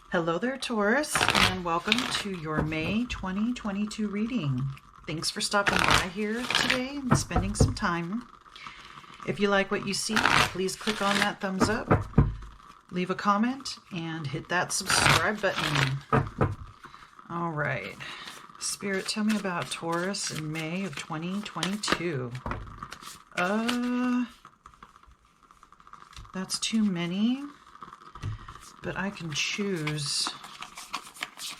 Hello there, Taurus, and welcome to your May 2022 reading. Thanks for stopping by here today and spending some time. If you like what you see, please click on that thumbs up, leave a comment, and hit that subscribe button. All right. Spirit, tell me about Taurus in May of 2022. That's too many. But I can choose.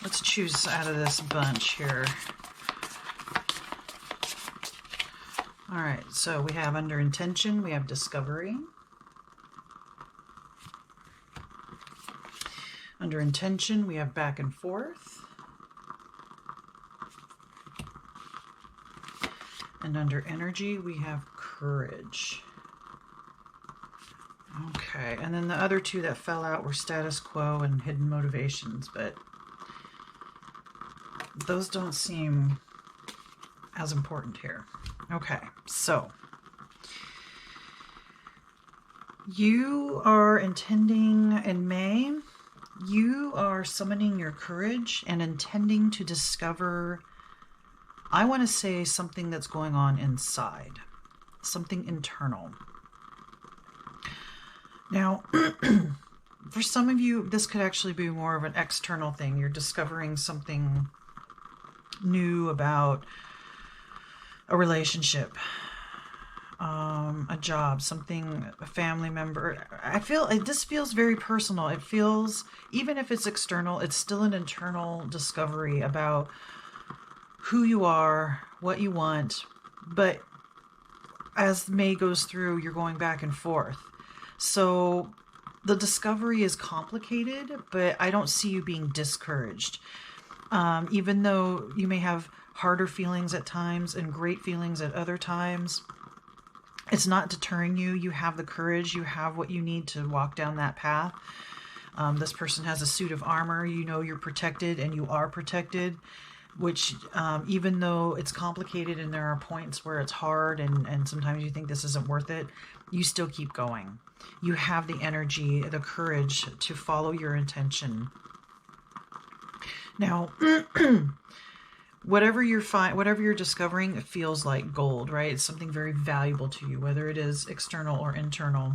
Let's choose out of this bunch here. All right, so we have under intention, we have discovery. Under intention, we have back and forth. And under energy, we have courage. Okay, and then the other two that fell out were status quo and hidden motivations, but those don't seem as important here. Okay, so you are intending in May, you are summoning your courage and intending to discover, I want to say, something that's going on inside, something internal. Now, for some of you, this could actually be more of an external thing. You're discovering something new about a relationship, a job, something, a family member. I feel this feels very personal. It feels, even if it's external, it's still an internal discovery about who you are, what you want. But as May goes through, you're going back and forth. So the discovery is complicated, but I don't see you being discouraged. Even though you may have harder feelings at times and great feelings at other times, it's not deterring you. You have the courage. You have what you need to walk down that path. This person has a suit of armor. You know you're protected and you are protected, which even though it's complicated and there are points where it's hard and sometimes you think this isn't worth it, you still keep going. You have the energy, the courage to follow your intention. Now, whatever you're discovering, it feels like gold, right? It's something very valuable to you, whether it is external or internal.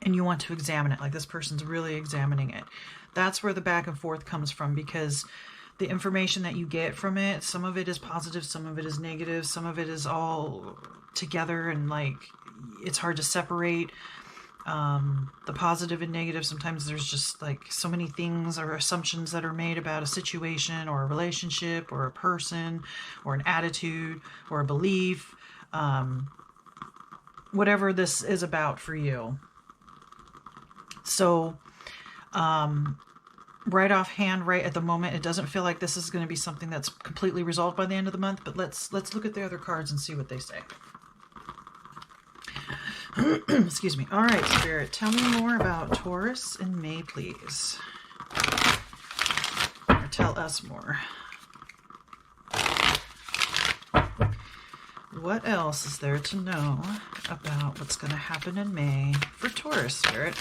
And you want to examine it, like this person's really examining it. That's where the back and forth comes from, because the information that you get from it, some of it is positive, some of it is negative, some of it is all together and like it's hard to separate the positive and negative. Sometimes there's just like so many things or assumptions that are made about a situation or a relationship or a person or an attitude or a belief, whatever this is about for you. So right offhand, right at the moment, it doesn't feel like this is going to be something that's completely resolved by the end of the month, but let's look at the other cards and see what they say. Excuse me. All right, Spirit, tell me more about Taurus in May, please. Or tell us more. What else is there to know about what's going to happen in May for Taurus, Spirit?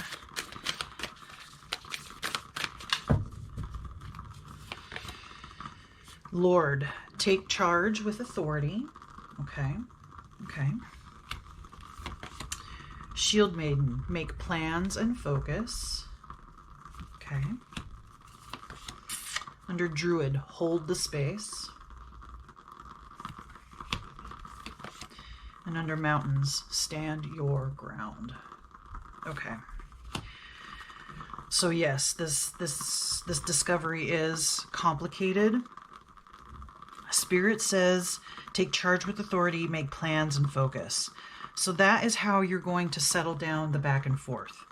Lord, take charge with authority. Okay. Shield Maiden, make plans and focus. Okay. Under Druid, hold the space. And under Mountains, stand your ground. Okay. So yes, this discovery is complicated. Spirit says, take charge with authority, make plans and focus. So that is how you're going to settle down the back and forth.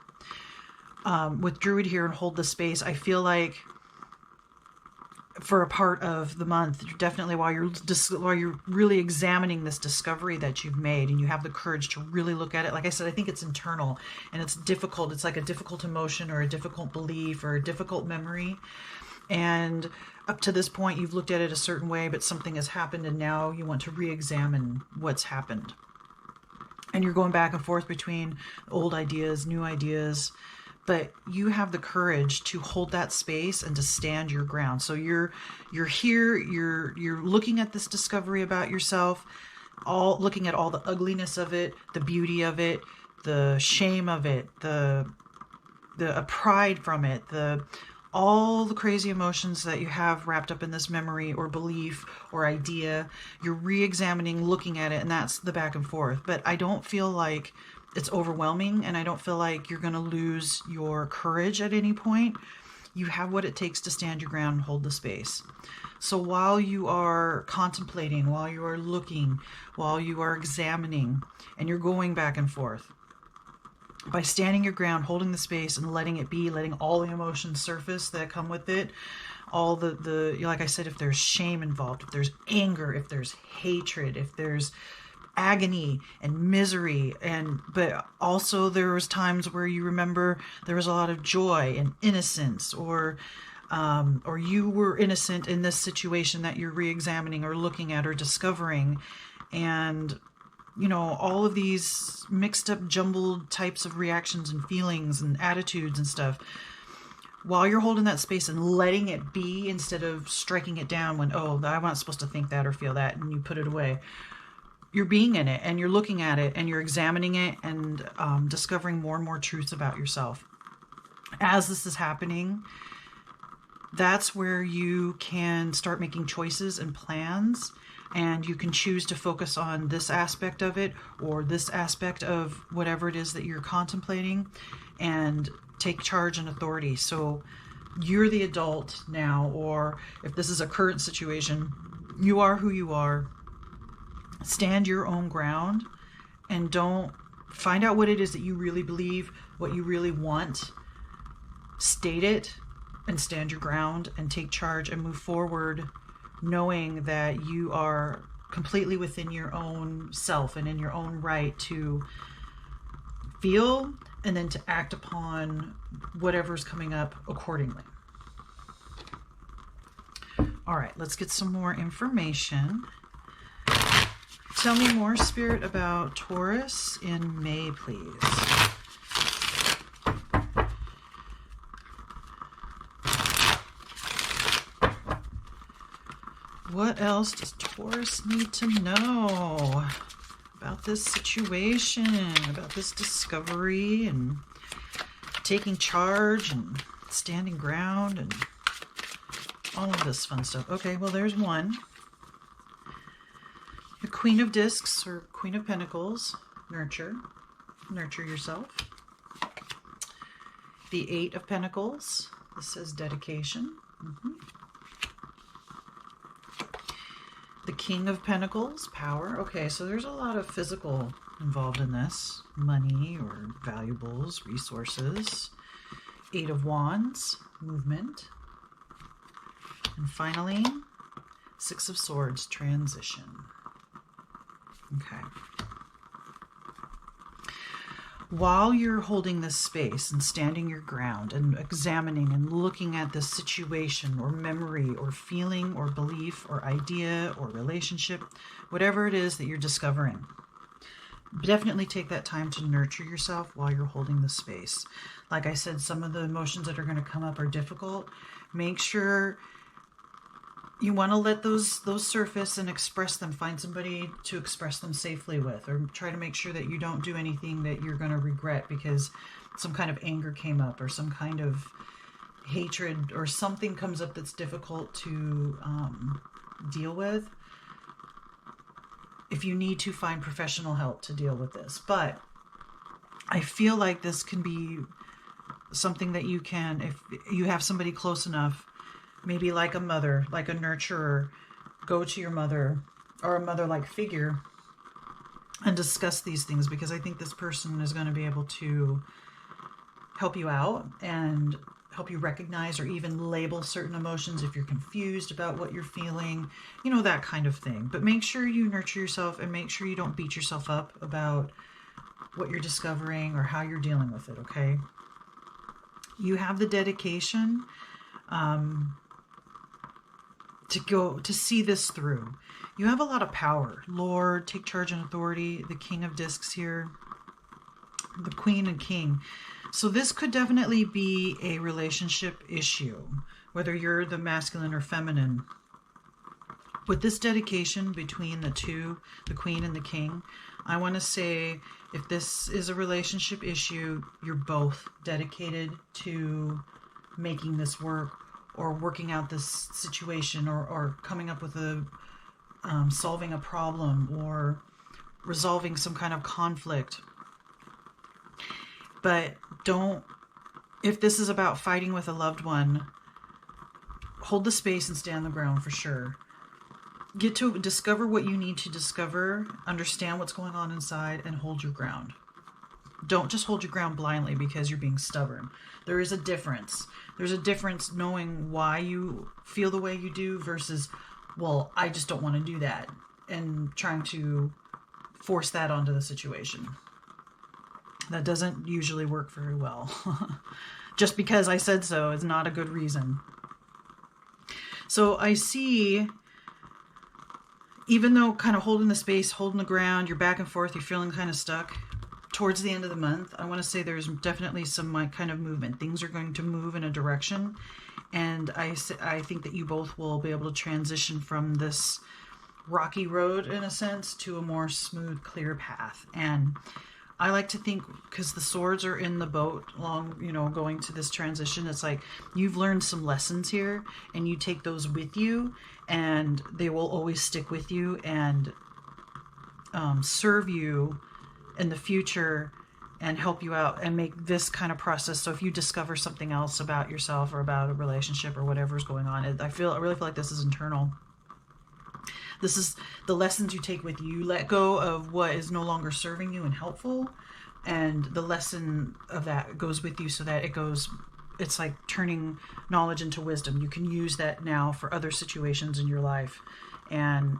With Druid here and hold the space, I feel like for a part of the month, definitely while you're really examining this discovery that you've made and you have the courage to really look at it. Like I said, I think it's internal and it's difficult. It's like a difficult emotion or a difficult belief or a difficult memory. And up to this point, you've looked at it a certain way, but something has happened and now you want to re-examine what's happened. And you're going back and forth between old ideas, new ideas, but you have the courage to hold that space and to stand your ground. So you're here, you're looking at this discovery about yourself, all looking at all the ugliness of it, the beauty of it, the shame of it, the pride from it, all the crazy emotions that you have wrapped up in this memory or belief or idea. You're re-examining, looking at it, and that's the back and forth. But I don't feel like it's overwhelming, and I don't feel like you're going to lose your courage at any point. You have what it takes to stand your ground and hold the space. So while you are contemplating, while you are looking, while you are examining, and you're going back and forth, by standing your ground, holding the space and letting it be, letting all the emotions surface that come with it, all the like I said, if there's shame involved, if there's anger, if there's hatred, if there's agony and misery, but also there was times where you remember there was a lot of joy and innocence, or you were innocent in this situation that you're re-examining or looking at or discovering, and all of these mixed up, jumbled types of reactions and feelings and attitudes and stuff. While you're holding that space and letting it be, instead of striking it down when, oh, I'm not supposed to think that or feel that, and you put it away, you're being in it and you're looking at it and you're examining it and discovering more and more truths about yourself. As this is happening, that's where you can start making choices and plans. And you can choose to focus on this aspect of it or this aspect of whatever it is that you're contemplating, and take charge and authority. So you're the adult now, or if this is a current situation, you are who you are. Stand your own ground and don't find out what it is that you really believe, what you really want. State it and stand your ground and take charge and move forward, knowing that you are completely within your own self and in your own right to feel and then to act upon whatever's coming up accordingly. All right, let's get some more information. Tell me more, Spirit, about Taurus in May, please. What else does Taurus need to know about this situation, about this discovery, and taking charge and standing ground and all of this fun stuff? Okay, well, there's one. The Queen of Discs, or Queen of Pentacles, nurture yourself. The Eight of Pentacles, this says dedication. The King of Pentacles, power. Okay, so there's a lot of physical involved in this. Money or valuables, resources. Eight of Wands, movement. And finally, Six of Swords, transition. Okay. While you're holding this space and standing your ground and examining and looking at this situation or memory or feeling or belief or idea or relationship, whatever it is that you're discovering, definitely take that time to nurture yourself while you're holding the space. Like I said, some of the emotions that are going to come up are difficult. Make sure you want to let those surface and express them. Find somebody to express them safely with, or try to make sure that you don't do anything that you're going to regret because some kind of anger came up or some kind of hatred or something comes up that's difficult to deal with. If you need to, find professional help to deal with this. But I feel like this can be something that you can, if you have somebody close enough, maybe like a mother, like a nurturer, go to your mother or a mother-like figure and discuss these things, because I think this person is going to be able to help you out and help you recognize or even label certain emotions if you're confused about what you're feeling, that kind of thing. But make sure you nurture yourself and make sure you don't beat yourself up about what you're discovering or how you're dealing with it, okay? You have the dedication to see this through. You have a lot of power. Lord, take charge and authority. The King of Discs here. The Queen and King. So this could definitely be a relationship issue, whether you're the masculine or feminine. With this dedication between the two, the queen and the king, I want to say if this is a relationship issue, you're both dedicated to making this work or working out this situation or coming up with a solving a problem or resolving some kind of conflict. But if this is about fighting with a loved one, hold the space and stand the ground for sure. Get to discover what you need to discover, understand what's going on inside, and hold your ground. Don't just hold your ground blindly because you're being stubborn. There is a difference. There's a difference knowing why you feel the way you do versus, well, I just don't want to do that, and trying to force that onto the situation. That doesn't usually work very well. Just because I said so is not a good reason. So I see, even though kind of holding the space, holding the ground, you're back and forth, you're feeling kind of stuck, towards the end of the month, I want to say there's definitely some kind of movement. Things are going to move in a direction. And I think that you both will be able to transition from this rocky road, in a sense, to a more smooth, clear path. And I like to think, because the swords are in the boat along, going to this transition, it's like you've learned some lessons here and you take those with you and they will always stick with you and serve you in the future and help you out and make this kind of process. So if you discover something else about yourself or about a relationship or whatever's going on, I really feel like this is internal. This is the lessons you take with you. You let go of what is no longer serving you and helpful, and the lesson of that goes with you so that it's like turning knowledge into wisdom. You can use that now for other situations in your life and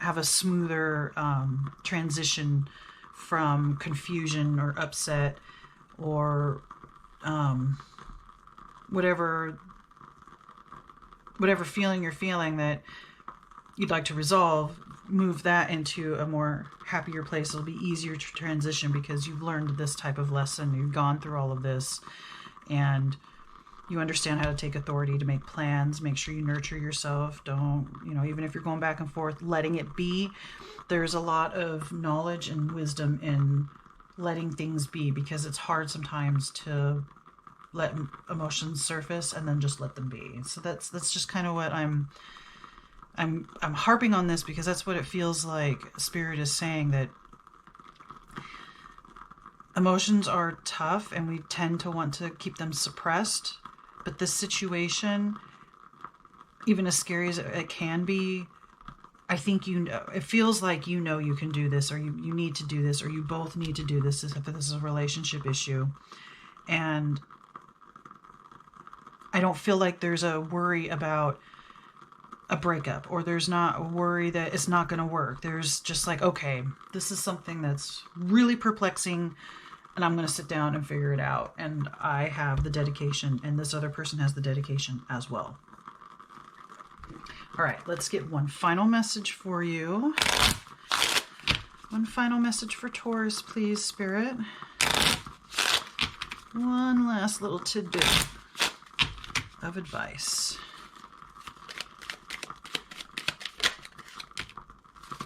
have a smoother transition from confusion or upset or whatever feeling you're feeling that you'd like to resolve, move that into a more happier place. It'll be easier to transition because you've learned this type of lesson. You've gone through all of this and you understand how to take authority to make plans, make sure you nurture yourself. Don't, even if you're going back and forth, letting it be. There's a lot of knowledge and wisdom in letting things be because it's hard sometimes to let emotions surface and then just let them be. So that's just kind of what I'm harping on this because that's what it feels like Spirit is saying, that emotions are tough and we tend to want to keep them suppressed. But this situation, even as scary as it can be, I think it feels like you can do this, or you need to do this, or you both need to do this if this is a relationship issue. And I don't feel like there's a worry about a breakup, or there's not a worry that it's not going to work. There's just like, okay, this is something that's really perplexing and I'm going to sit down and figure it out. And I have the dedication and this other person has the dedication as well. All right, let's get one final message for you. One final message for Taurus, please, Spirit. One last little tidbit of advice.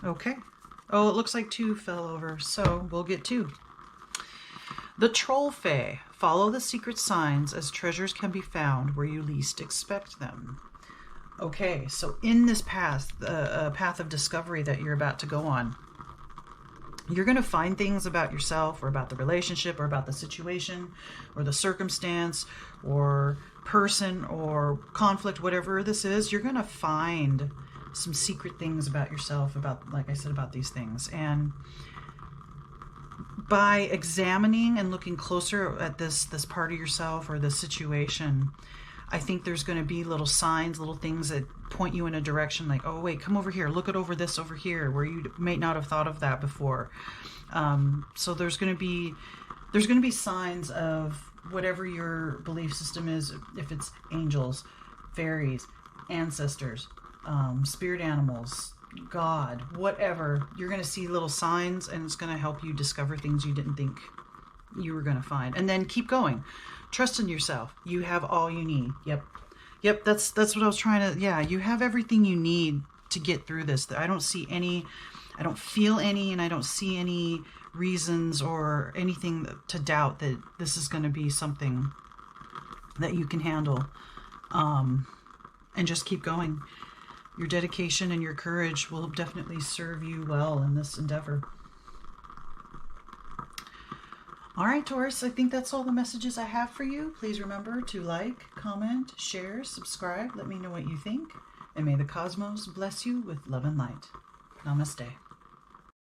Okay. Oh, it looks like 2 fell over, so we'll get 2. The Troll Fae. Follow the secret signs as treasures can be found where you least expect them. Okay, so in this path, the path of discovery that you're about to go on, you're going to find things about yourself or about the relationship or about the situation or the circumstance or person or conflict, whatever this is. You're going to find some secret things about yourself, about, like I said, about these things. And by examining and looking closer at this part of yourself or this situation, I think there's going to be little signs, little things that point you in a direction like, oh, wait, come over here. Look at this over here where you may not have thought of that before. So there's going to be signs of whatever your belief system is, if it's angels, fairies, ancestors, spirit animals, God, whatever. You're going to see little signs and it's going to help you discover things you didn't think you were going to find. And then keep going. Trust in yourself. You have all you need. Yep, that's what I was trying to, yeah, you have everything you need to get through this. I don't see any, I don't feel any, and I don't see any reasons or anything to doubt that this is going to be something that you can handle. And just keep going. Your dedication and your courage will definitely serve you well in this endeavor. All right, Taurus, I think that's all the messages I have for you. Please remember to like, comment, share, subscribe. Let me know what you think. And may the cosmos bless you with love and light. Namaste.